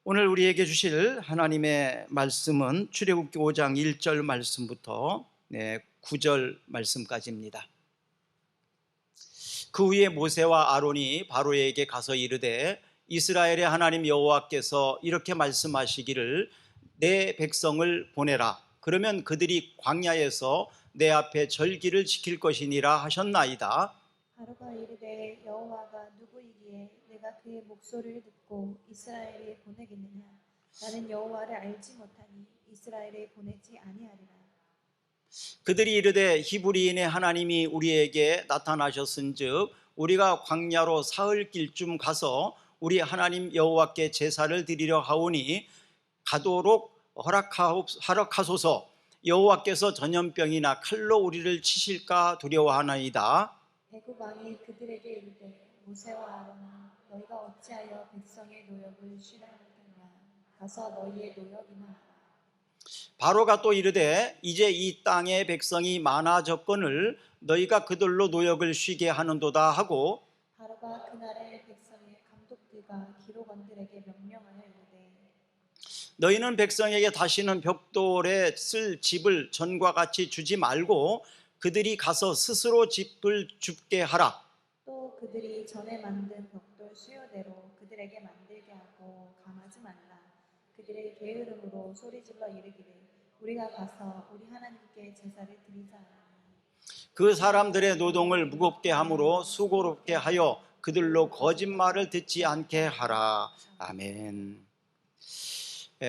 오늘 우리에게 주실 하나님의 말씀은 출애굽기 5장 1절 말씀부터 9절 말씀까지입니다. 그 후에 모세와 아론이 바로에게 가서 이르되 이스라엘의 하나님 여호와께서 이렇게 말씀하시기를 내 백성을 보내라. 그러면 그들이 광야에서 내 앞에 절기를 지킬 것이니라 하셨나이다. 바로가 이르되 여호와가 누구이기에 내가 그의 목소리를 듣고 이스라엘에 보내겠느냐. 나는 여호와를 알지 못하니 이스라엘에 보내지 아니하리라. 그들이 이르되 히브리인의 하나님이 우리에게 나타나셨은즉 우리가 광야로 사흘 길쯤 가서 우리 하나님 여호와께 제사를 드리려 하오니 가도록 허락하소서. 여호와께서 전염병이나 칼로 우리를 치실까 두려워하나이다. 애굽 왕이 그들에게 이르되 모세와 아론아 너희가 어찌하여 백성의 노역을 쉬라 못하냐. 가서 너희의 노역이나 하라. 바로가 또 이르되 이제 이 땅의 백성이 많아졌거늘 너희가 그들로 노역을 쉬게 하는도다 하고, 바로가 그날의 백성의 감독들과 기록원들에게 명령하여 이르되 너희는 백성에게 다시는 벽돌에 쓸 집을 전과 같이 주지 말고 그들이 가서 스스로 집을 줍게 하라. 또 그들이 전에 만든 벽돌 수요대로 그들에게 만들게 하고 감하지 말라. 그들의 게으름으로 소리질러 이르기를 우리가 가서 우리 하나님께 제사를 드리자 하니 그 사람들의 노동을 무겁게 함으로 수고롭게 하여 그들로 거짓말을 듣지 않게 하라. 아멘.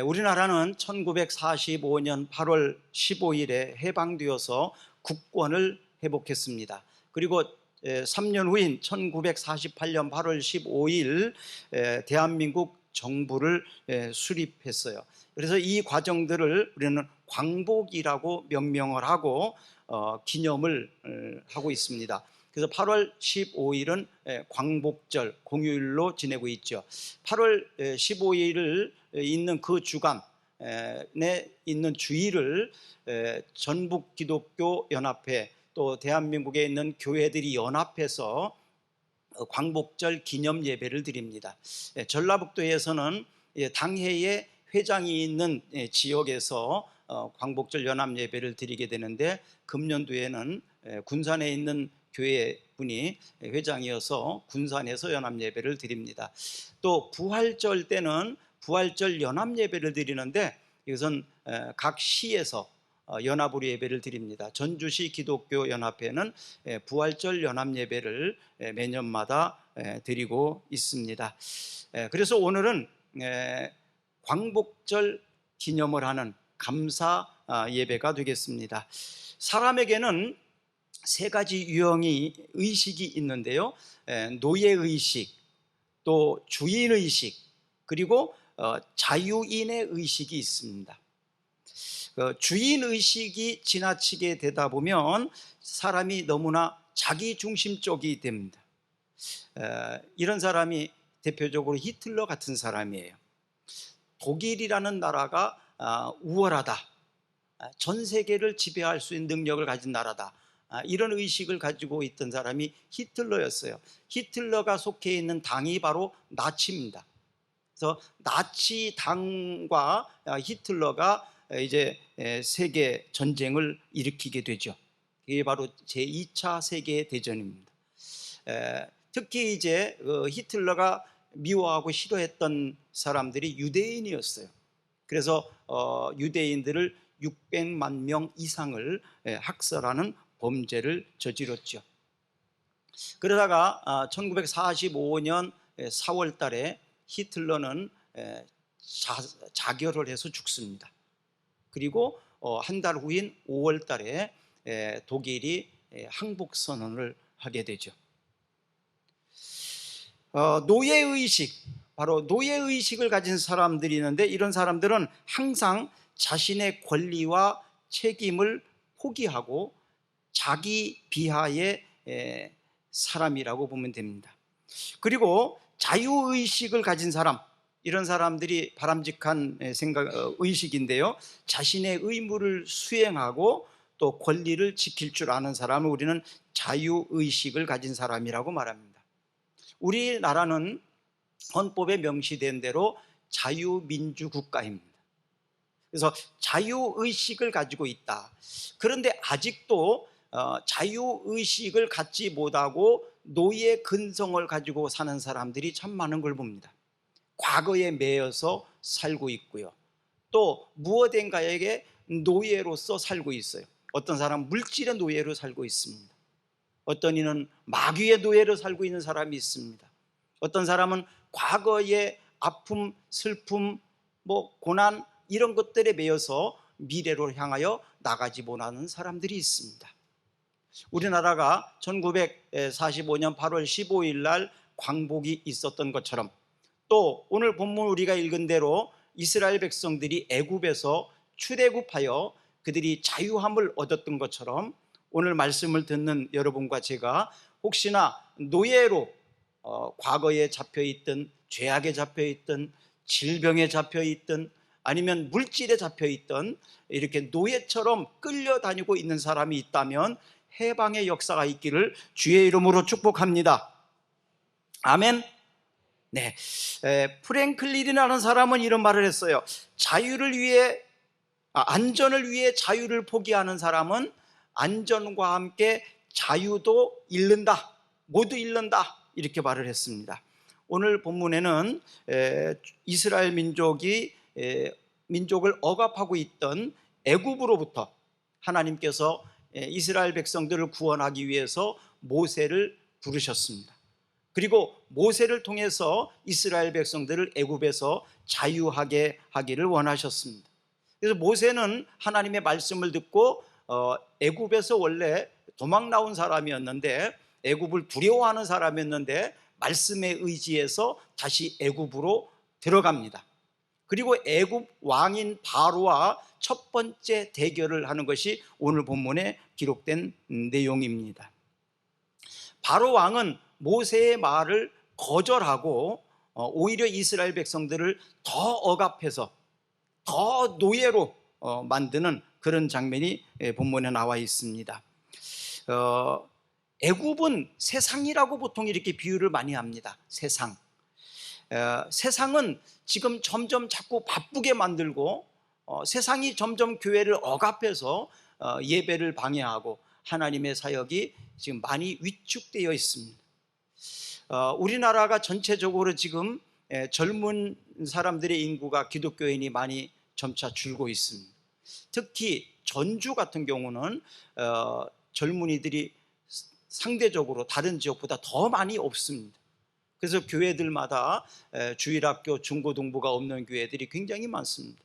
우리나라는 1945년 8월 15일에 해방되어서 국권을 회복했습니다. 그리고 3년 후인 1948년 8월 15일 대한민국 정부를 수립했어요. 그래서 이 과정들을 우리는 광복이라고 명명을 하고 기념을 하고 있습니다. 그래서 8월 15일은 광복절 공휴일로 지내고 있죠. 8월 15일을 있는 그 주간에 있는 주일을 전북 기독교 연합회 또 대한민국에 있는 교회들이 연합해서 광복절 기념 예배를 드립니다. 전라북도에서는 당회에 회장이 있는 지역에서 광복절 연합 예배를 드리게 되는데, 금년도에는 군산에 있는 교회 분이 회장이어서 군산에서 연합 예배를 드립니다. 또 부활절 때는 부활절 연합 예배를 드리는데 이것은 각 시에서 연합으로 예배를 드립니다. 전주시 기독교 연합회는 부활절 연합 예배를 매년마다 드리고 있습니다. 그래서 오늘은 광복절 기념을 하는 감사 예배가 되겠습니다. 사람에게는 세 가지 유형의 의식이 있는데요. 노예의식, 또 주인의식, 그리고 자유인의 의식이 있습니다. 주인의식이 지나치게 되다 보면 사람이 너무나 자기중심적이 됩니다. 이런 사람이 대표적으로 히틀러 같은 사람이에요. 독일이라는 나라가 우월하다, 전 세계를 지배할 수 있는 능력을 가진 나라다, 이런 의식을 가지고 있던 사람이 히틀러였어요. 히틀러가 속해 있는 당이 바로 나치입니다. 그래서 나치 당과 히틀러가 이제 세계 전쟁을 일으키게 되죠. 이게 바로 제2차 세계 대전입니다. 특히 이제 히틀러가 미워하고 싫어했던 사람들이 유대인이었어요. 그래서 유대인들을 600만 명 이상을 학살하는 범죄를 저질렀죠. 그러다가 1945년 4월 달에 히틀러는 자결을 해서 죽습니다. 그리고 한 달 후인 5월 달에 독일이 항복선언을 하게 되죠. 노예의식, 바로 노예의식을 가진 사람들이 있는데, 이런 사람들은 항상 자신의 권리와 책임을 포기하고 자기 비하의 사람이라고 보면 됩니다. 그리고 자유의식을 가진 사람, 이런 사람들이 바람직한 의식인데요. 자신의 의무를 수행하고 또 권리를 지킬 줄 아는 사람을 우리는 자유의식을 가진 사람이라고 말합니다. 우리나라는 헌법에 명시된 대로 자유민주 국가입니다. 그래서 자유의식을 가지고 있다. 그런데 아직도 자유의식을 갖지 못하고 노예 근성을 가지고 사는 사람들이 참 많은 걸 봅니다. 과거에 매여서 살고 있고요. 또 무엇인가에게 노예로서 살고 있어요. 어떤 사람은 물질의 노예로 살고 있습니다. 어떤 이는 마귀의 노예로 살고 있는 사람이 있습니다. 어떤 사람은 과거의 아픔, 슬픔, 고난 이런 것들에 매여서 미래로 향하여 나가지 못하는 사람들이 있습니다. 우리나라가 1945년 8월 15일 날 광복이 있었던 것처럼, 또 오늘 본문 우리가 읽은 대로 이스라엘 백성들이 애굽에서 출애굽하여 그들이 자유함을 얻었던 것처럼, 오늘 말씀을 듣는 여러분과 제가 혹시나 노예로 과거에 잡혀있던, 죄악에 잡혀있던, 질병에 잡혀있던, 아니면 물질에 잡혀있던 이렇게 노예처럼 끌려다니고 있는 사람이 있다면 해방의 역사가 있기를 주의 이름으로 축복합니다. 아멘. 네, 프랭클린이라는 사람은 이런 말을 했어요. 안전을 위해 자유를 포기하는 사람은 안전과 함께 자유도 잃는다, 모두 잃는다, 이렇게 말을 했습니다. 오늘 본문에는 이스라엘 민족을 억압하고 있던 애굽으로부터 하나님께서 이스라엘 백성들을 구원하기 위해서 모세를 부르셨습니다. 그리고 모세를 통해서 이스라엘 백성들을 애굽에서 자유하게 하기를 원하셨습니다. 그래서 모세는 하나님의 말씀을 듣고 애굽에서 원래 도망 나온 사람이었는데, 애굽을 두려워하는 사람이었는데 말씀에 의지해서 다시 애굽으로 들어갑니다. 그리고 애굽 왕인 바로와 첫 번째 대결을 하는 것이 오늘 본문에 기록된 내용입니다. 바로 왕은 모세의 말을 거절하고 오히려 이스라엘 백성들을 더 억압해서 더 노예로 만드는 그런 장면이 본문에 나와 있습니다. 애굽은 세상이라고 보통 이렇게 비유를 많이 합니다. 세상은 지금 점점 자꾸 바쁘게 만들고 세상이 점점 교회를 억압해서 예배를 방해하고 하나님의 사역이 지금 많이 위축되어 있습니다. 우리나라가 전체적으로 지금 젊은 사람들의 인구가 기독교인이 많이 점차 줄고 있습니다. 특히 전주 같은 경우는 젊은이들이 상대적으로 다른 지역보다 더 많이 없습니다. 그래서 교회들마다 주일학교, 중고등부가 없는 교회들이 굉장히 많습니다.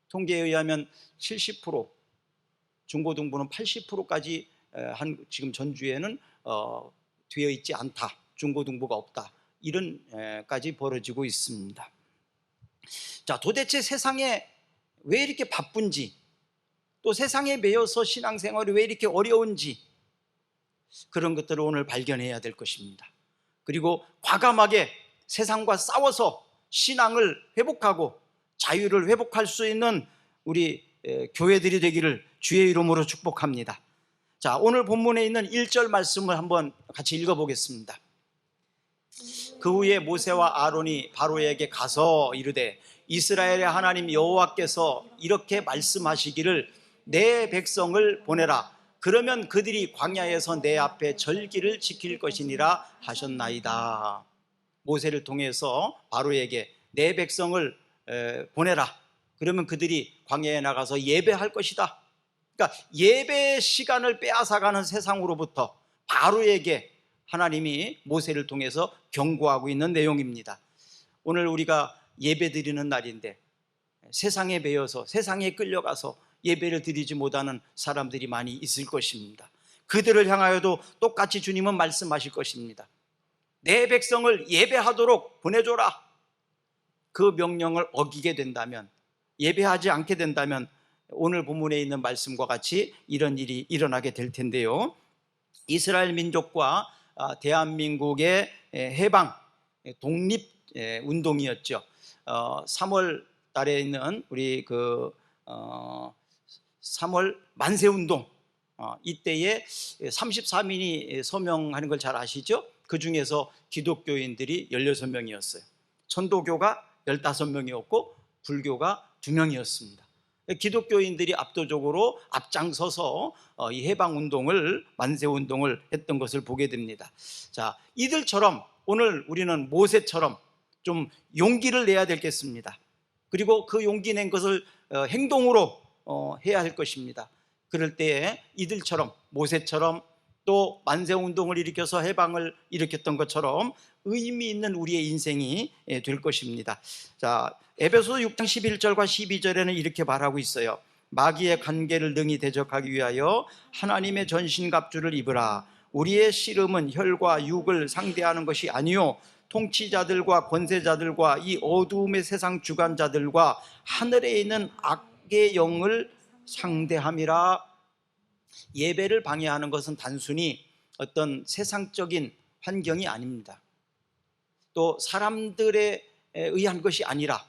통계에 의하면 70%, 중고등부는 80%까지 지금 전주에는 되어 있지 않다, 중고등부가 없다, 이런까지 벌어지고 있습니다. 자, 도대체 세상에 왜 이렇게 바쁜지, 또 세상에 매여서 신앙생활이 왜 이렇게 어려운지, 그런 것들을 오늘 발견해야 될 것입니다. 그리고 과감하게 세상과 싸워서 신앙을 회복하고 자유를 회복할 수 있는 우리 교회들이 되기를 주의 이름으로 축복합니다. 자, 오늘 본문에 있는 1절 말씀을 한번 같이 읽어보겠습니다. 그 후에 모세와 아론이 바로에게 가서 이르되 이스라엘의 하나님 여호와께서 이렇게 말씀하시기를 내 백성을 보내라. 그러면 그들이 광야에서 내 앞에 절기를 지킬 것이니라 하셨나이다. 모세를 통해서 바로에게 내 백성을 보내라. 그러면 그들이 광야에 나가서 예배할 것이다. 그러니까 예배 시간을 빼앗아가는 세상으로부터 바로에게 하나님이 모세를 통해서 경고하고 있는 내용입니다. 오늘 우리가 예배 드리는 날인데 세상에 매여서 세상에 끌려가서 예배를 드리지 못하는 사람들이 많이 있을 것입니다. 그들을 향하여도 똑같이 주님은 말씀하실 것입니다. 내 백성을 예배하도록 보내줘라. 그 명령을 어기게 된다면, 예배하지 않게 된다면 오늘 본문에 있는 말씀과 같이 이런 일이 일어나게 될 텐데요. 이스라엘 민족과 대한민국의 해방, 독립 운동이었죠. 3월 달에 있는 우리 3월 만세운동, 이때에 34민이 서명하는 걸 잘 아시죠? 그 중에서 기독교인들이 16명이었어요. 천도교가 15명이었고 불교가 2명이었습니다. 기독교인들이 압도적으로 앞장서서 이 해방운동을, 만세운동을 했던 것을 보게 됩니다. 자, 이들처럼 오늘 우리는 모세처럼 좀 용기를 내야 되겠습니다. 그리고 그 용기 낸 것을 행동으로 해야 할 것입니다. 그럴 때에 이들처럼, 모세처럼, 또 만세운동을 일으켜서 해방을 일으켰던 것처럼 의미 있는 우리의 인생이 될 것입니다. 자, 에베소서 6장 11절과 12절에는 이렇게 말하고 있어요. 마귀의 관계를 능히 대적하기 위하여 하나님의 전신갑주를 입으라. 우리의 씨름은 혈과 육을 상대하는 것이 아니요 통치자들과 권세자들과 이 어두움의 세상 주관자들과 하늘에 있는 악의 영을 상대함이라. 예배를 방해하는 것은 단순히 어떤 세상적인 환경이 아닙니다. 또 사람들에 의한 것이 아니라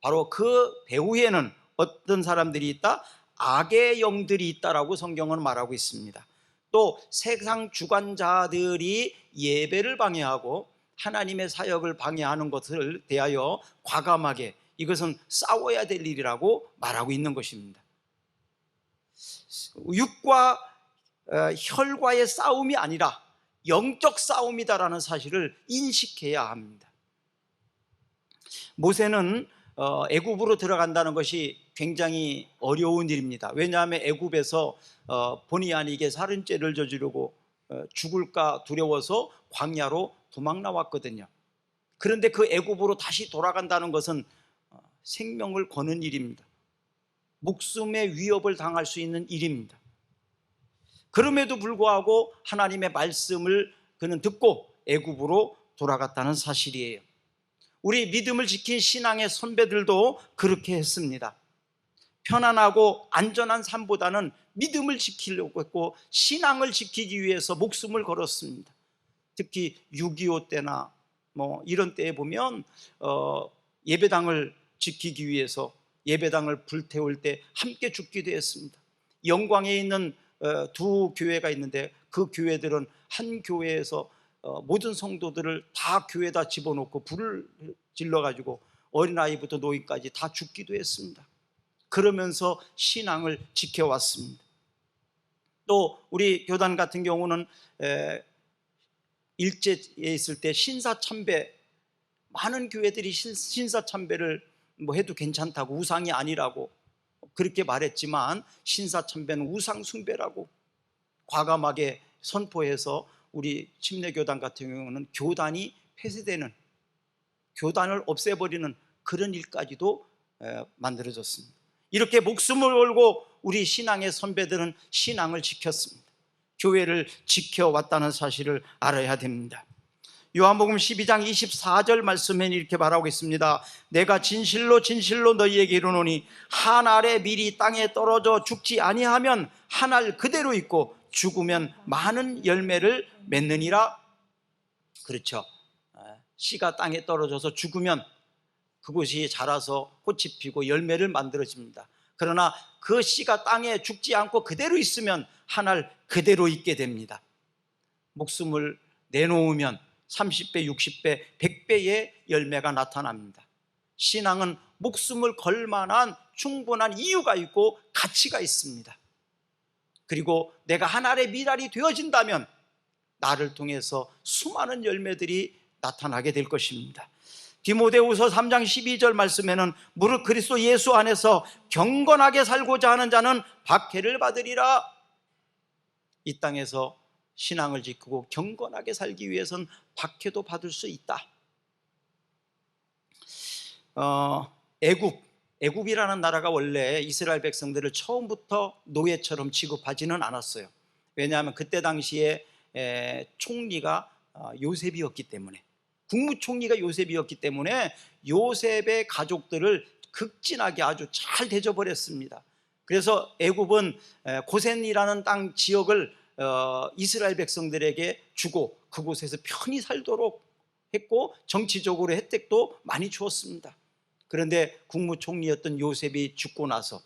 바로 그 배후에는 어떤 사람들이 있다? 악의 영들이 있다라고 성경은 말하고 있습니다. 또 세상 주관자들이 예배를 방해하고 하나님의 사역을 방해하는 것을 대하여 과감하게 이것은 싸워야 될 일이라고 말하고 있는 것입니다. 육과 혈과의 싸움이 아니라 영적 싸움이다라는 사실을 인식해야 합니다. 모세는 애굽으로 들어간다는 것이 굉장히 어려운 일입니다. 왜냐하면 애굽에서 본의 아니게 살인죄를 저지르고 죽을까 두려워서 광야로 도망 나왔거든요. 그런데 그 애굽으로 다시 돌아간다는 것은 생명을 거는 일입니다. 목숨의 위협을 당할 수 있는 일입니다. 그럼에도 불구하고 하나님의 말씀을 그는 듣고 애굽으로 돌아갔다는 사실이에요. 우리 믿음을 지킨 신앙의 선배들도 그렇게 했습니다. 편안하고 안전한 삶보다는 믿음을 지키려고 했고 신앙을 지키기 위해서 목숨을 걸었습니다. 특히 6.25 때나 이런 때에 보면 예배당을 지키기 위해서 예배당을 불태울 때 함께 죽기도 했습니다. 영광에 있는 두 교회가 있는데 그 교회들은 한 교회에서 모든 성도들을 다 교회에다 집어넣고 불을 질러가지고 어린아이부터 노인까지 다 죽기도 했습니다. 그러면서 신앙을 지켜왔습니다. 또 우리 교단 같은 경우는 일제에 있을 때 신사참배, 많은 교회들이 신사참배를 해도 괜찮다고, 우상이 아니라고 그렇게 말했지만 신사참배는 우상숭배라고 과감하게 선포해서 우리 침례교단 같은 경우는 교단이 폐쇄되는, 교단을 없애버리는 그런 일까지도 만들어졌습니다. 이렇게 목숨을 걸고 우리 신앙의 선배들은 신앙을 지켰습니다. 교회를 지켜왔다는 사실을 알아야 됩니다. 요한복음 12장 24절 말씀에는 이렇게 말하고 있습니다. 내가 진실로 진실로 너희에게 이르노니 한 알의 밀이 땅에 떨어져 죽지 아니하면 한 알 그대로 있고 죽으면 많은 열매를 맺느니라. 그렇죠. 씨가 땅에 떨어져서 죽으면 그곳이 자라서 꽃이 피고 열매를 만들어집니다. 그러나 그 씨가 땅에 죽지 않고 그대로 있으면 한 알 그대로 있게 됩니다. 목숨을 내놓으면 30배, 60배, 100배의 열매가 나타납니다. 신앙은 목숨을 걸 만한 충분한 이유가 있고 가치가 있습니다. 그리고 내가 한 알의 밀알이 되어진다면 나를 통해서 수많은 열매들이 나타나게 될 것입니다. 디모데후서 3장 12절 말씀에는 무릇 그리스도 예수 안에서 경건하게 살고자 하는 자는 박해를 받으리라. 이 땅에서 신앙을 지키고 경건하게 살기 위해서는 박해도 받을 수 있다. 애굽이라는 나라가 원래 이스라엘 백성들을 처음부터 노예처럼 취급하지는 않았어요. 왜냐하면 그때 당시에 총리가 요셉이었기 때문에, 국무총리가 요셉이었기 때문에 요셉의 가족들을 극진하게 아주 잘 대접을 그래서 애굽은 고센이라는 땅 지역을 이스라엘 백성들에게 주고 그곳에서 편히 살도록 했고 정치적으로 혜택도 많이 주었습니다. 그런데 국무총리였던 요셉이 죽고 나서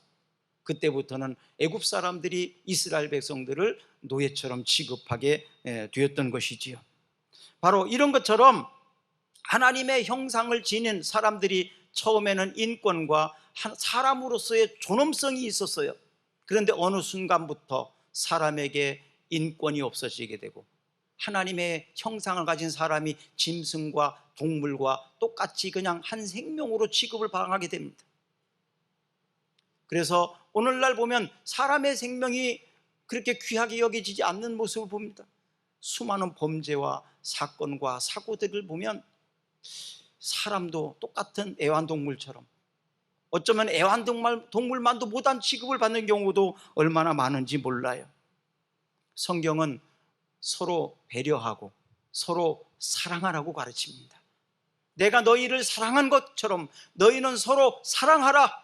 그때부터는 애굽 사람들이 이스라엘 백성들을 노예처럼 취급하게 되었던 것이지요. 바로 이런 것처럼 하나님의 형상을 지닌 사람들이 처음에는 인권과 사람으로서의 존엄성이 있었어요. 그런데 어느 순간부터 사람에게 인권이 없어지게 되고 하나님의 형상을 가진 사람이 짐승과 동물과 똑같이 그냥 한 생명으로 취급을 당하게 됩니다. 그래서 오늘날 보면 사람의 생명이 그렇게 귀하게 여겨지지 않는 모습을 봅니다. 수많은 범죄와 사건과 사고들을 보면 사람도 똑같은 애완동물처럼, 어쩌면 애완동물만도 못한 취급을 받는 경우도 얼마나 많은지 몰라요. 성경은 서로 배려하고 서로 사랑하라고 가르칩니다. 내가 너희를 사랑한 것처럼 너희는 서로 사랑하라.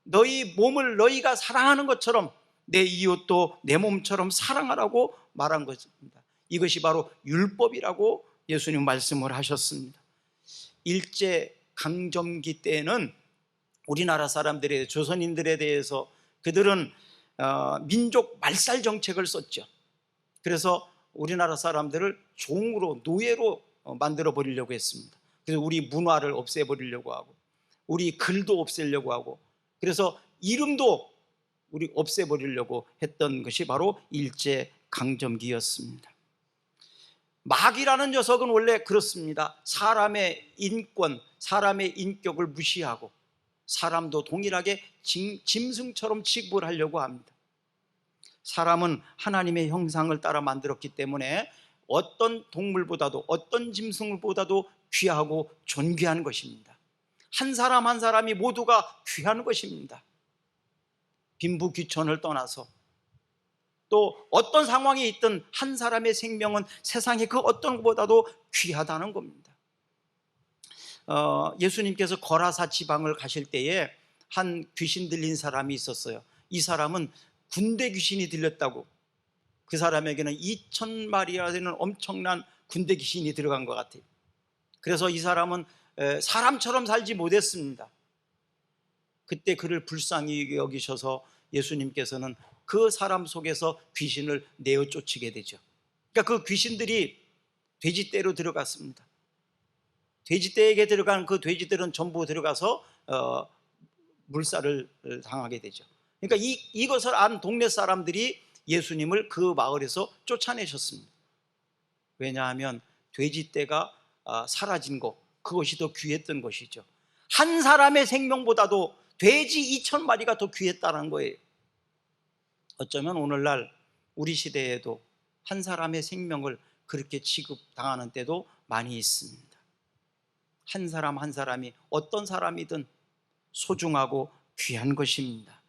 너희 몸을 너희가 사랑하는 것처럼 내 이웃도 내 몸처럼 사랑하라고 말한 것입니다. 이것이 바로 율법이라고 예수님 말씀을 하셨습니다. 일제 강점기 때에는 우리나라 사람들의, 조선인들에 대해서 그들은 민족 말살 정책을 썼죠. 그래서 우리나라 사람들을 종으로, 노예로 만들어 버리려고 했습니다. 그래서 우리 문화를 없애버리려고 하고 우리 글도 없애려고 하고, 그래서 이름도 우리 없애버리려고 했던 것이 바로 일제 강점기였습니다. 마귀라는 녀석은 원래 그렇습니다. 사람의 인권, 사람의 인격을 무시하고 사람도 동일하게 짐승처럼 취급을 하려고 합니다. 사람은 하나님의 형상을 따라 만들었기 때문에 어떤 동물보다도, 어떤 짐승보다도 귀하고 존귀한 것입니다. 한 사람 한 사람이 모두가 귀한 것입니다. 빈부귀천을 떠나서 또 어떤 상황에 있든 한 사람의 생명은 세상의 그 어떤 것보다도 귀하다는 겁니다. 예수님께서 거라사 지방을 가실 때에 한 귀신 들린 사람이 있었어요. 이 사람은 군대 귀신이 들렸다고, 그 사람에게는 2,000마리나 되는 엄청난 군대 귀신이 들어간 것 같아요. 그래서 이 사람은 사람처럼 살지 못했습니다. 그때 그를 불쌍히 여기셔서 예수님께서는 그 사람 속에서 귀신을 내어 쫓게 되죠. 그러니까 그 귀신들이 돼지떼로 들어갔습니다. 돼지떼에게 들어간 그 돼지들은 전부 들어가서 물살을 당하게 되죠. 그러니까 이것을 안 동네 사람들이 예수님을 그 마을에서 쫓아내셨습니다. 왜냐하면 돼지떼가 사라진 것, 그것이 더 귀했던 것이죠. 한 사람의 생명보다도 돼지 2,000마리가 더 귀했다는 거예요. 어쩌면 오늘날 우리 시대에도 한 사람의 생명을 그렇게 취급당하는 때도 많이 있습니다. 한 사람 한 사람이 어떤 사람이든 소중하고 귀한 것입니다.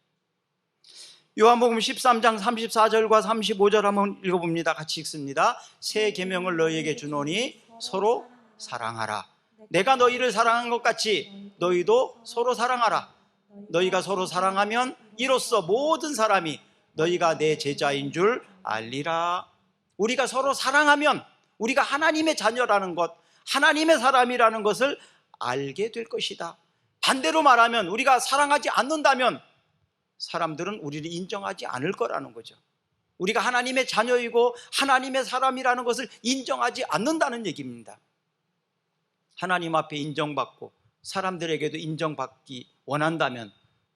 요한복음 13장 34절과 35절 한번 읽어봅니다. 같이 읽습니다. 새 계명을 너희에게 주노니 서로 사랑하라. 내가 너희를 사랑한 것 같이 너희도 서로 사랑하라. 너희가 서로 사랑하면 이로써 모든 사람이 너희가 내 제자인 줄 알리라. 우리가 서로 사랑하면 우리가 하나님의 자녀라는 것, 하나님의 사람이라는 것을 알게 될 것이다. 반대로 말하면 우리가 사랑하지 않는다면 사람들은 우리를 인정하지 않을 거라는 거죠. 우리가 하나님의 자녀이고 하나님의 사람이라는 것을 인정하지 않는다는 얘기입니다. 하나님 앞에 인정받고 사람들에게도 인정받기 원한다면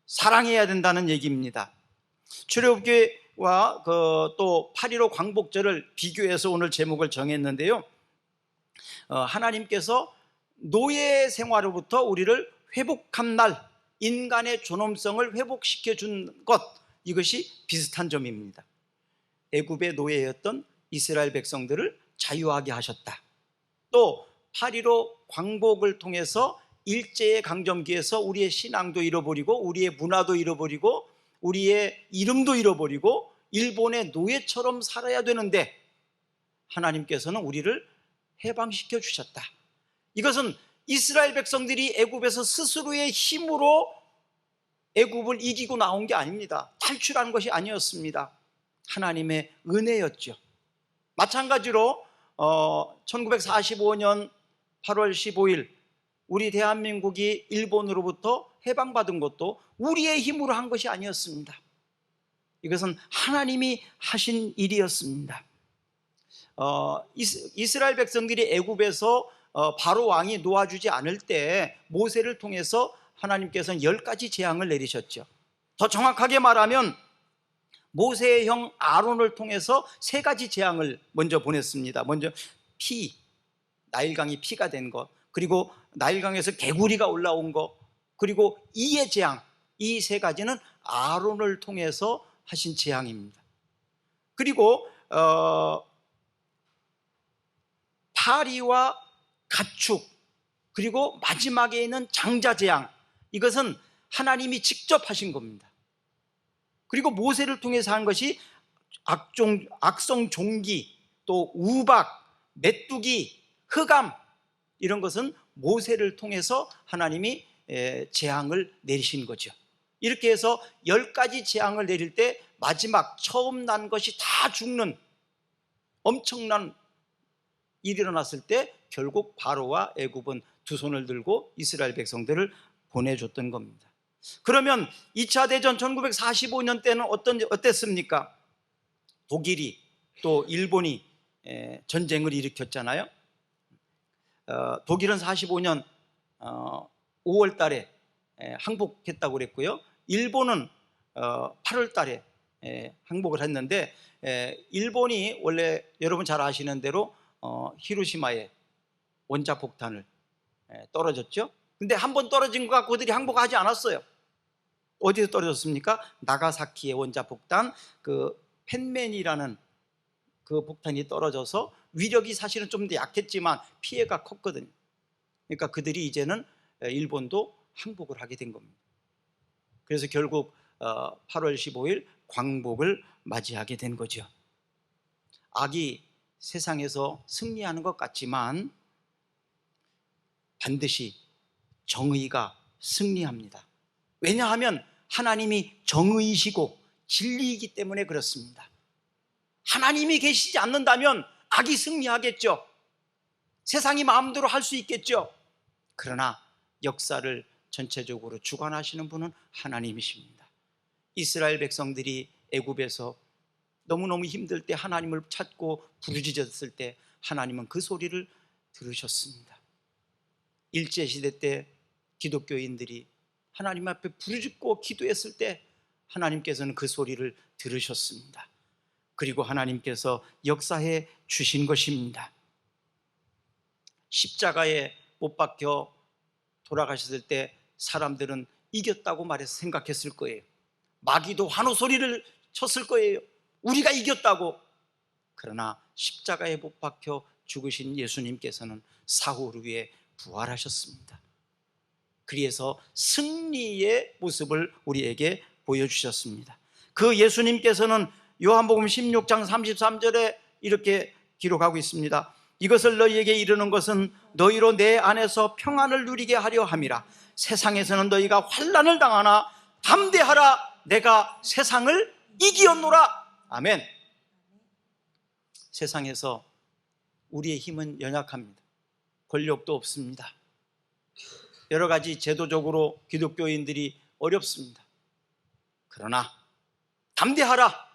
사랑해야 된다는 얘기입니다. 출애굽기와 또 8.15 광복절을 비교해서 오늘 제목을 정했는데요. 하나님께서 노예 생활로부터 우리를 회복한 날, 인간의 존엄성을 회복시켜 준 것, 이것이 비슷한 점입니다. 애굽의 노예였던 이스라엘 백성들을 자유하게 하셨다. 또 8.15 광복을 통해서 일제의 강점기에서 우리의 신앙도 잃어버리고 우리의 문화도 잃어버리고 우리의 이름도 잃어버리고 일본의 노예처럼 살아야 되는데 하나님께서는 우리를 해방시켜 주셨다. 이것은 이스라엘 백성들이 애굽에서 스스로의 힘으로 애굽을 이기고 나온 게 아닙니다. 탈출한 것이 아니었습니다. 하나님의 은혜였죠. 마찬가지로 1945년 8월 15일 우리 대한민국이 일본으로부터 해방받은 것도 우리의 힘으로 한 것이 아니었습니다. 이것은 하나님이 하신 일이었습니다. 이스라엘 백성들이 애굽에서 바로 왕이 놓아주지 않을 때 모세를 통해서 하나님께서는 10가지 재앙을 내리셨죠. 더 정확하게 말하면 모세의 형 아론을 통해서 3가지 재앙을 먼저 보냈습니다. 먼저 나일강이 피가 된 것, 그리고 나일강에서 개구리가 올라온 것, 그리고 이의 재앙, 이 3가지는 아론을 통해서 하신 재앙입니다. 그리고 파리와 가축, 그리고 마지막에 있는 장자 재앙, 이것은 하나님이 직접 하신 겁니다. 그리고 모세를 통해서 한 것이 악성 종기, 또 우박, 메뚜기, 흑암, 이런 것은 모세를 통해서 하나님이 재앙을 내리신 거죠. 이렇게 해서 10가지 재앙을 내릴 때 마지막 처음 난 것이 다 죽는 엄청난 일이 일어났을 때 결국 바로와 애굽은 두 손을 들고 이스라엘 백성들을 보내줬던 겁니다. 그러면 2차 대전 1945년 때는 어땠습니까? 독일이 또 일본이 전쟁을 일으켰잖아요. 독일은 45년 5월 달에 항복했다고 그랬고요. 일본은 8월 달에 항복을 했는데, 일본이 원래 여러분 잘 아시는 대로 히로시마에 원자폭탄을 떨어졌죠. 근데 한 번 떨어진 것 갖고 그들이 항복하지 않았어요. 어디서 떨어졌습니까? 나가사키의 원자폭탄, 그 펜맨이라는 그 폭탄이 떨어져서 위력이 사실은 좀 더 약했지만 피해가 컸거든요. 그러니까 그들이 이제는 일본도 항복을 하게 된 겁니다. 그래서 결국 8월 15일 광복을 맞이하게 된 거죠. 악이 세상에서 승리하는 것 같지만 반드시 정의가 승리합니다. 왜냐하면 하나님이 정의이시고 진리이기 때문에 그렇습니다. 하나님이 계시지 않는다면 악이 승리하겠죠. 세상이 마음대로 할 수 있겠죠. 그러나 역사를 전체적으로 주관하시는 분은 하나님이십니다. 이스라엘 백성들이 애굽에서 너무너무 힘들 때 하나님을 찾고 부르짖었을 때 하나님은 그 소리를 들으셨습니다. 일제시대 때 기독교인들이 하나님 앞에 부르짖고 기도했을 때 하나님께서는 그 소리를 들으셨습니다. 그리고 하나님께서 역사해 주신 것입니다. 십자가에 못 박혀 돌아가셨을 때 사람들은 이겼다고 말해서 생각했을 거예요. 마귀도 환호 소리를 쳤을 거예요. 우리가 이겼다고. 그러나 십자가에 못 박혀 죽으신 예수님께서는 사흘 후에 부활하셨습니다. 그래서 승리의 모습을 우리에게 보여주셨습니다. 그 예수님께서는 요한복음 16장 33절에 이렇게 기록하고 있습니다. 이것을 너희에게 이르는 것은 너희로 내 안에서 평안을 누리게 하려 함이라. 세상에서는 너희가 환난을 당하나 담대하라. 내가 세상을 이기었노라. 아멘. 세상에서 우리의 힘은 연약합니다. 권력도 없습니다. 여러 가지 제도적으로 기독교인들이 어렵습니다. 그러나 담대하라.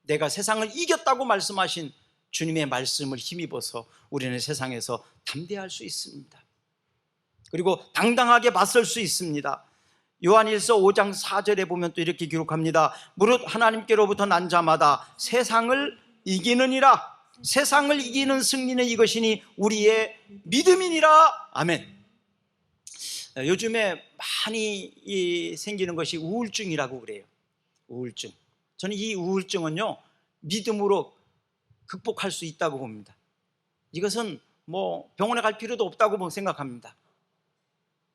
내가 세상을 이겼다고 말씀하신 주님의 말씀을 힘입어서 우리는 세상에서 담대할 수 있습니다. 그리고 당당하게 맞설 수 있습니다. 요한일서 5장 4절에 보면 또 이렇게 기록합니다. 무릇 하나님께로부터 난 자마다 세상을 이기느니라. 세상을 이기는 승리는 이것이니 우리의 믿음이니라. 아멘. 요즘에 많이 생기는 것이 우울증이라고 그래요. 우울증. 저는 이 우울증은요, 믿음으로 극복할 수 있다고 봅니다. 이것은 뭐 병원에 갈 필요도 없다고 생각합니다.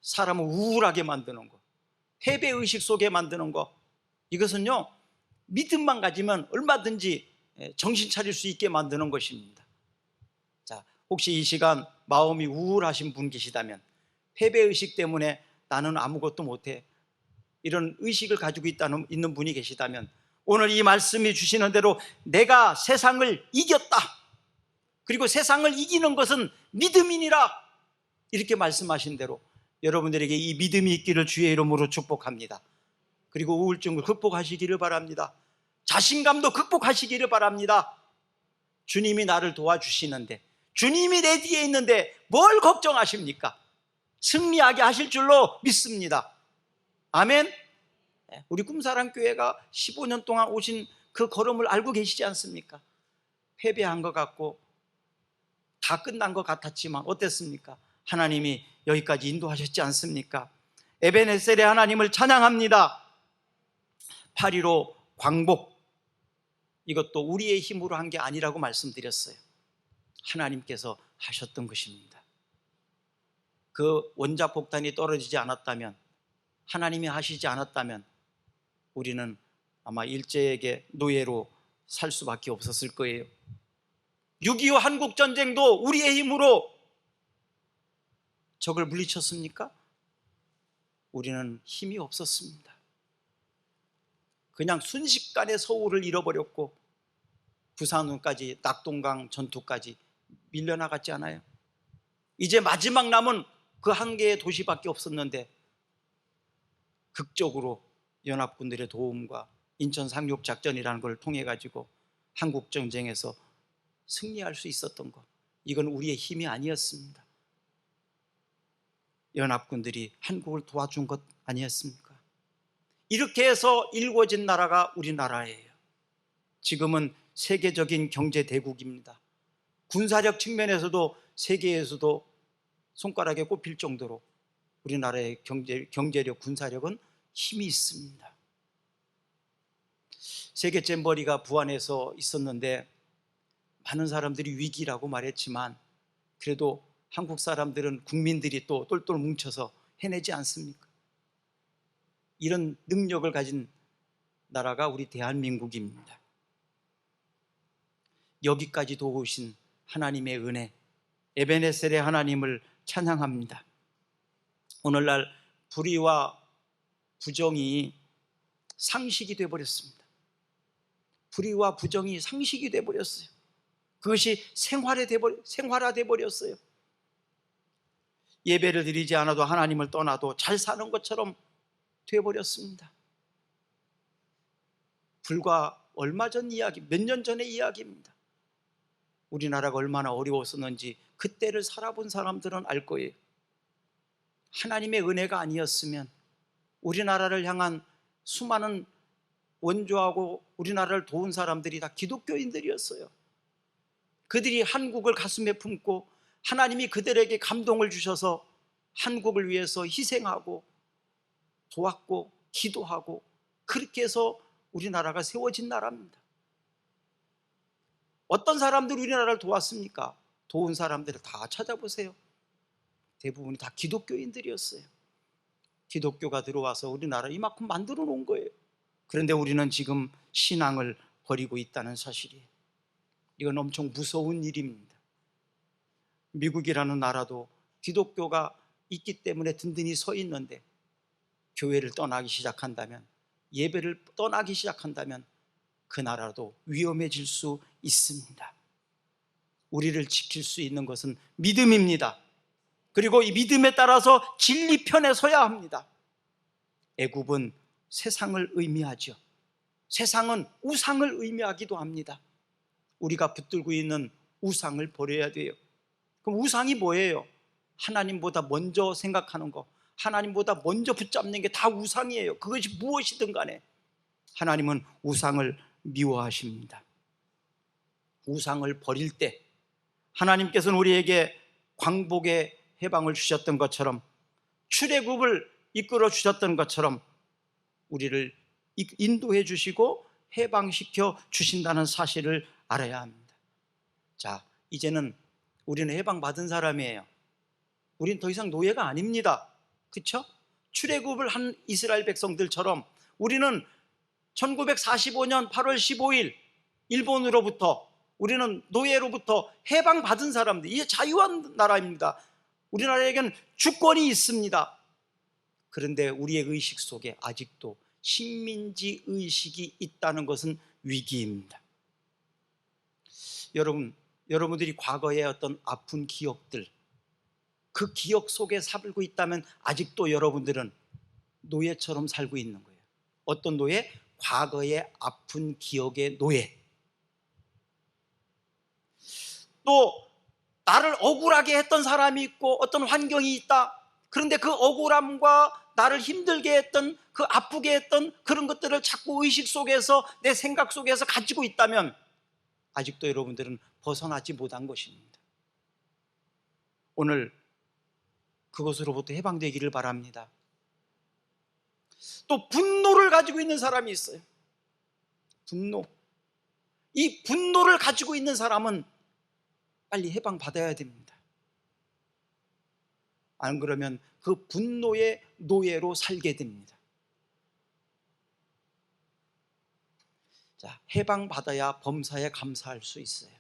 사람을 우울하게 만드는 거, 패배의식 속에 만드는 거, 이것은요 믿음만 가지면 얼마든지 정신 차릴 수 있게 만드는 것입니다. 자, 혹시 이 시간 마음이 우울하신 분 계시다면, 패배의식 때문에 나는 아무것도 못해, 이런 의식을 가지고 있는 분이 계시다면, 오늘 이 말씀이 주시는 대로 내가 세상을 이겼다, 그리고 세상을 이기는 것은 믿음이니라, 이렇게 말씀하신 대로 여러분들에게 이 믿음이 있기를 주의 이름으로 축복합니다. 그리고 우울증을 극복하시기를 바랍니다. 자신감도 극복하시기를 바랍니다. 주님이 나를 도와주시는데, 주님이 내 뒤에 있는데 뭘 걱정하십니까? 승리하게 하실 줄로 믿습니다. 아멘. 우리 꿈사랑교회가 15년 동안 오신 그 걸음을 알고 계시지 않습니까? 패배한 것 같고 다 끝난 것 같았지만 어땠습니까? 하나님이 여기까지 인도하셨지 않습니까? 에베네셀의 하나님을 찬양합니다. 8.15 광복, 이것도 우리의 힘으로 한 게 아니라고 말씀드렸어요. 하나님께서 하셨던 것입니다. 그 원자폭탄이 떨어지지 않았다면, 하나님이 하시지 않았다면 우리는 아마 일제에게 노예로 살 수밖에 없었을 거예요. 6.25 한국전쟁도 우리의 힘으로 적을 물리쳤습니까? 우리는 힘이 없었습니다. 그냥 순식간에 서울을 잃어버렸고 부산까지, 낙동강 전투까지 밀려나갔지 않아요? 이제 마지막 남은 그 한 개의 도시밖에 없었는데 극적으로 연합군들의 도움과 인천 상륙작전이라는 걸 통해 가지고 한국전쟁에서 승리할 수 있었던 것, 이건 우리의 힘이 아니었습니다. 연합군들이 한국을 도와준 것 아니었습니까? 이렇게 해서 일궈진 나라가 우리나라예요. 지금은 세계적인 경제 대국입니다. 군사력 측면에서도 세계에서도 손가락에 꼽힐 정도로 우리나라의 경제력, 군사력은 힘이 있습니다. 세계 잼버리가 부안에서 있었는데 많은 사람들이 위기라고 말했지만 그래도 한국 사람들은, 국민들이 또 똘똘 뭉쳐서 해내지 않습니까? 이런 능력을 가진 나라가 우리 대한민국입니다. 여기까지 도우신 하나님의 은혜, 에베네셀의 하나님을 찬양합니다. 오늘날 불의와 부정이 상식이 되어버렸습니다. 불의와 부정이 상식이 되어버렸어요. 그것이 생활화되어 버렸어요. 예배를 드리지 않아도, 하나님을 떠나도 잘 사는 것처럼 되어버렸습니다. 불과 얼마 전 이야기, 몇 년 전의 이야기입니다. 우리나라가 얼마나 어려웠었는지 그때를 살아본 사람들은 알 거예요. 하나님의 은혜가 아니었으면 우리나라를 향한 수많은 원조하고 우리나라를 도운 사람들이 다 기독교인들이었어요. 그들이 한국을 가슴에 품고 하나님이 그들에게 감동을 주셔서 한국을 위해서 희생하고 도왔고 기도하고, 그렇게 해서 우리나라가 세워진 나라입니다. 어떤 사람들이 우리나라를 도왔습니까? 도운 사람들을 다 찾아보세요. 대부분이 다 기독교인들이었어요. 기독교가 들어와서 우리나라 이만큼 만들어 놓은 거예요. 그런데 우리는 지금 신앙을 버리고 있다는 사실이에요. 이건 엄청 무서운 일입니다. 미국이라는 나라도 기독교가 있기 때문에 든든히 서 있는데 교회를 떠나기 시작한다면, 예배를 떠나기 시작한다면 그 나라도 위험해질 수 있습니다. 우리를 지킬 수 있는 것은 믿음입니다. 그리고 이 믿음에 따라서 진리 편에 서야 합니다. 애굽은 세상을 의미하죠. 세상은 우상을 의미하기도 합니다. 우리가 붙들고 있는 우상을 버려야 돼요. 그럼 우상이 뭐예요? 하나님보다 먼저 생각하는 거, 하나님보다 먼저 붙잡는 게 다 우상이에요. 그것이 무엇이든 간에 하나님은 우상을 미워하십니다. 우상을 버릴 때 하나님께서는 우리에게 광복의 해방을 주셨던 것처럼, 출애굽을 이끌어 주셨던 것처럼 우리를 인도해 주시고 해방시켜 주신다는 사실을 알아야 합니다. 자, 이제는 우리는 해방받은 사람이에요. 우리는 더 이상 노예가 아닙니다. 그렇죠? 출애굽을 한 이스라엘 백성들처럼 우리는 1945년 8월 15일 일본으로부터, 우리는 노예로부터 해방받은 사람들, 이게 자유한 나라입니다. 우리나라에게는 주권이 있습니다. 그런데 우리의 의식 속에 아직도 식민지 의식이 있다는 것은 위기입니다. 여러분들이 과거의 어떤 아픈 기억들, 그 기억 속에 살고 있다면 아직도 여러분들은 노예처럼 살고 있는 거예요. 어떤 노예? 과거의 아픈 기억의 노예. 또 나를 억울하게 했던 사람이 있고 어떤 환경이 있다. 그런데 그 억울함과 나를 힘들게 했던, 그 아프게 했던 그런 것들을 자꾸 의식 속에서, 내 생각 속에서 가지고 있다면 아직도 여러분들은 벗어나지 못한 것입니다. 오늘 그것으로부터 해방되기를 바랍니다. 또 분노를 가지고 있는 사람이 있어요. 분노. 이 분노를 가지고 있는 사람은 빨리 해방받아야 됩니다. 안 그러면 그 분노의 노예로 살게 됩니다. 자, 해방받아야 범사에 감사할 수 있어요.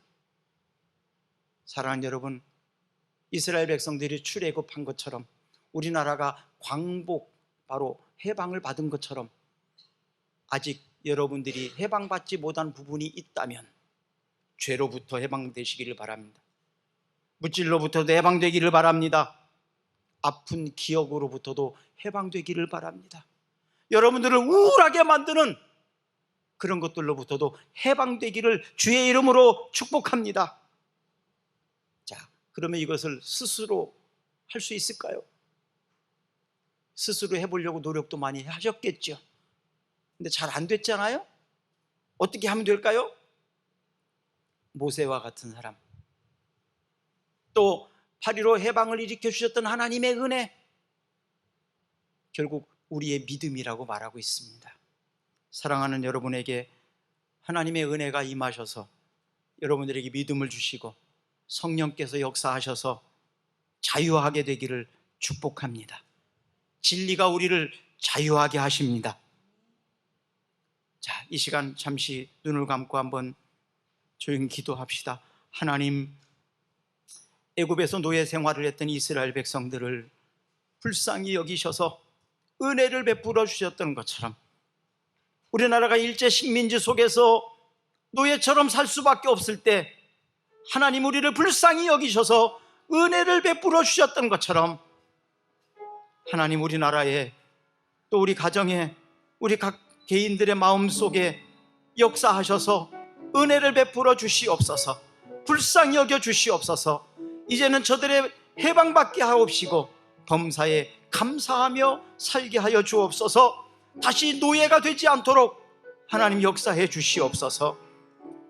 사랑하는 여러분, 이스라엘 백성들이 출애굽한 것처럼 우리나라가 광복, 바로 해방을 받은 것처럼 아직 여러분들이 해방받지 못한 부분이 있다면 죄로부터 해방되시기를 바랍니다. 물질로부터도 해방되기를 바랍니다. 아픈 기억으로부터도 해방되기를 바랍니다. 여러분들을 우울하게 만드는 그런 것들로부터도 해방되기를 주의 이름으로 축복합니다. 자, 그러면 이것을 스스로 할 수 있을까요? 스스로 해보려고 노력도 많이 하셨겠죠. 근데 잘 안 됐잖아요? 어떻게 하면 될까요? 모세와 같은 사람, 또 8.15 해방을 일으켜 주셨던 하나님의 은혜, 결국 우리의 믿음이라고 말하고 있습니다. 사랑하는 여러분에게 하나님의 은혜가 임하셔서 여러분들에게 믿음을 주시고 성령께서 역사하셔서 자유하게 되기를 축복합니다. 진리가 우리를 자유하게 하십니다. 자, 이 시간 잠시 눈을 감고 한번 조용히 기도합시다. 하나님, 애굽에서 노예 생활을 했던 이스라엘 백성들을 불쌍히 여기셔서 은혜를 베풀어 주셨던 것처럼 우리나라가 일제 식민지 속에서 노예처럼 살 수밖에 없을 때 하나님 우리를 불쌍히 여기셔서 은혜를 베풀어 주셨던 것처럼 하나님 우리나라에, 또 우리 가정에, 우리 각 개인들의 마음속에 역사하셔서 은혜를 베풀어 주시옵소서. 불쌍히 여겨 주시옵소서. 이제는 저들의 해방받게 하옵시고 범사에 감사하며 살게 하여 주옵소서. 다시 노예가 되지 않도록 하나님 역사해 주시옵소서.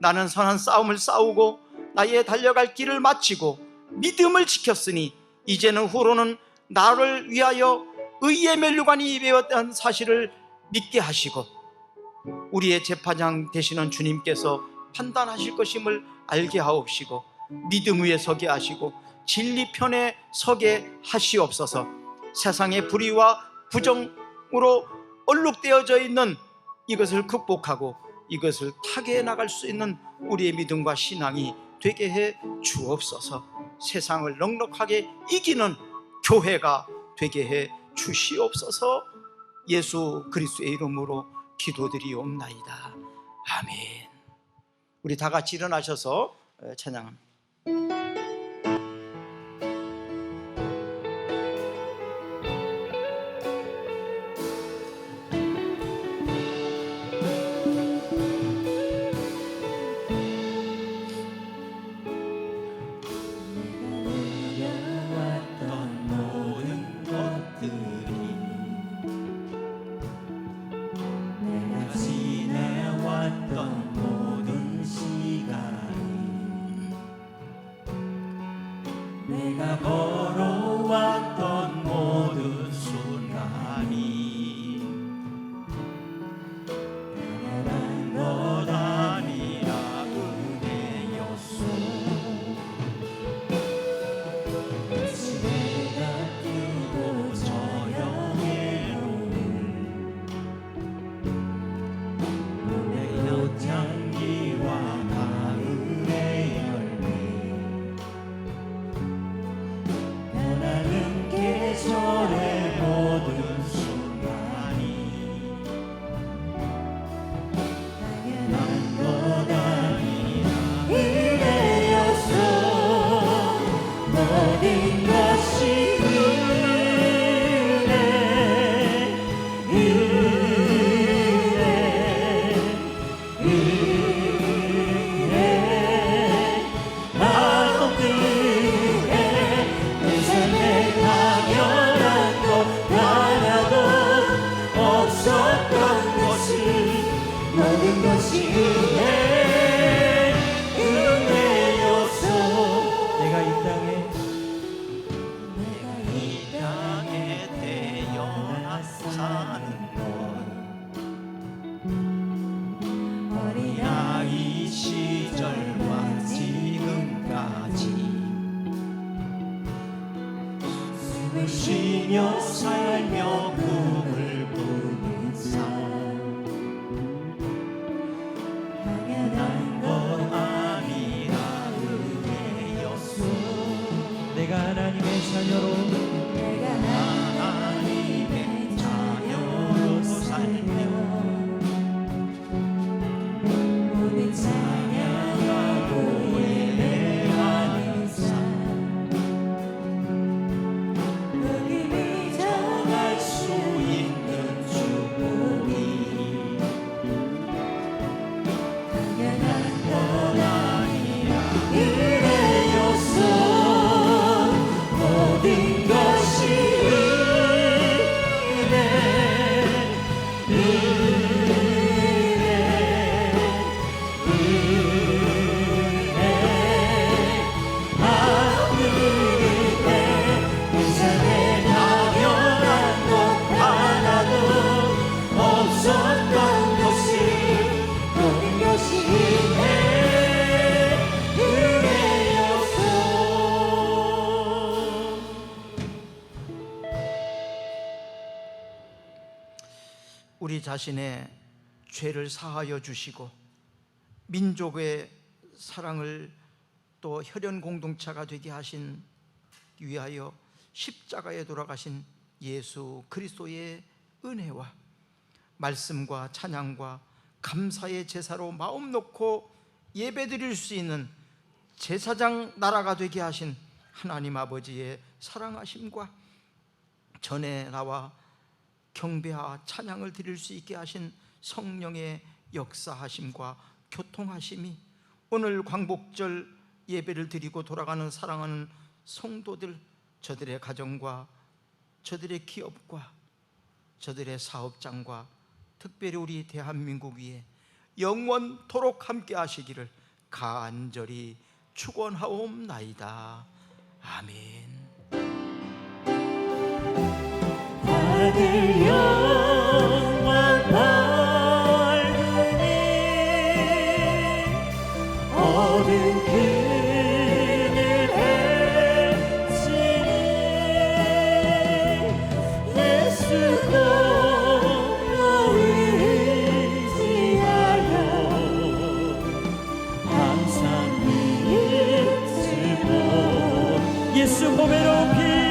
나는 선한 싸움을 싸우고 나의 달려갈 길을 마치고 믿음을 지켰으니 이제는 후로는 나를 위하여 의의 면류관이 되었다는 사실을 믿게 하시고 우리의 재판장 되시는 주님께서 판단하실 것임을 알게 하옵시고 믿음 위에 서게 하시고 진리 편에 서게 하시옵소서. 세상의 불의와 부정으로 얼룩되어져 있는 이것을 극복하고 이것을 타개해 나갈 수 있는 우리의 믿음과 신앙이 되게 해 주옵소서. 세상을 넉넉하게 이기는 교회가 되게 해 주시옵소서. 예수 그리스도의 이름으로 기도드리옵나이다. 아멘. 우리 다 같이 일어나셔서 찬양합니다. 쉬며 살며 꿈을 꾸는 삶 당연한 것 아니라 은혜였소. 내가 하나님의 자녀로 하나님의 자녀로 살며 모든 찬양하고 예배하는 삶 복음이 정할 수 있는 축복이 당연한 것 아니라 은혜였소. 모든 것이 없었던 것을 모든 것이 은혜였소. 우리 자신의 죄를 사하여 주시고 민족의 사랑을 또 혈연 공동체가 되게 하신 위하여 십자가에 돌아가신 예수 그리스도의 은혜와 말씀과 찬양과 감사의 제사로 마음 놓고 예배드릴 수 있는 제사장 나라가 되게 하신 하나님 아버지의 사랑하심과 전에 나와 경배와 찬양을 드릴 수 있게 하신 성령의 역사하심과 교통하심이 오늘 광복절 예배를 드리고 돌아가는 사랑하는 성도들, 저들의 가정과 저들의 기업과 저들의 사업장과 특별히 우리 대한민국 위에 영원토록 함께 하시기를 간절히 축원하옵나이다. 아멘. 하늘 영광 밝으니 어두운 그늘 헤치니 예수 공로 의지하여 항상 믿으고 예수 보배로 피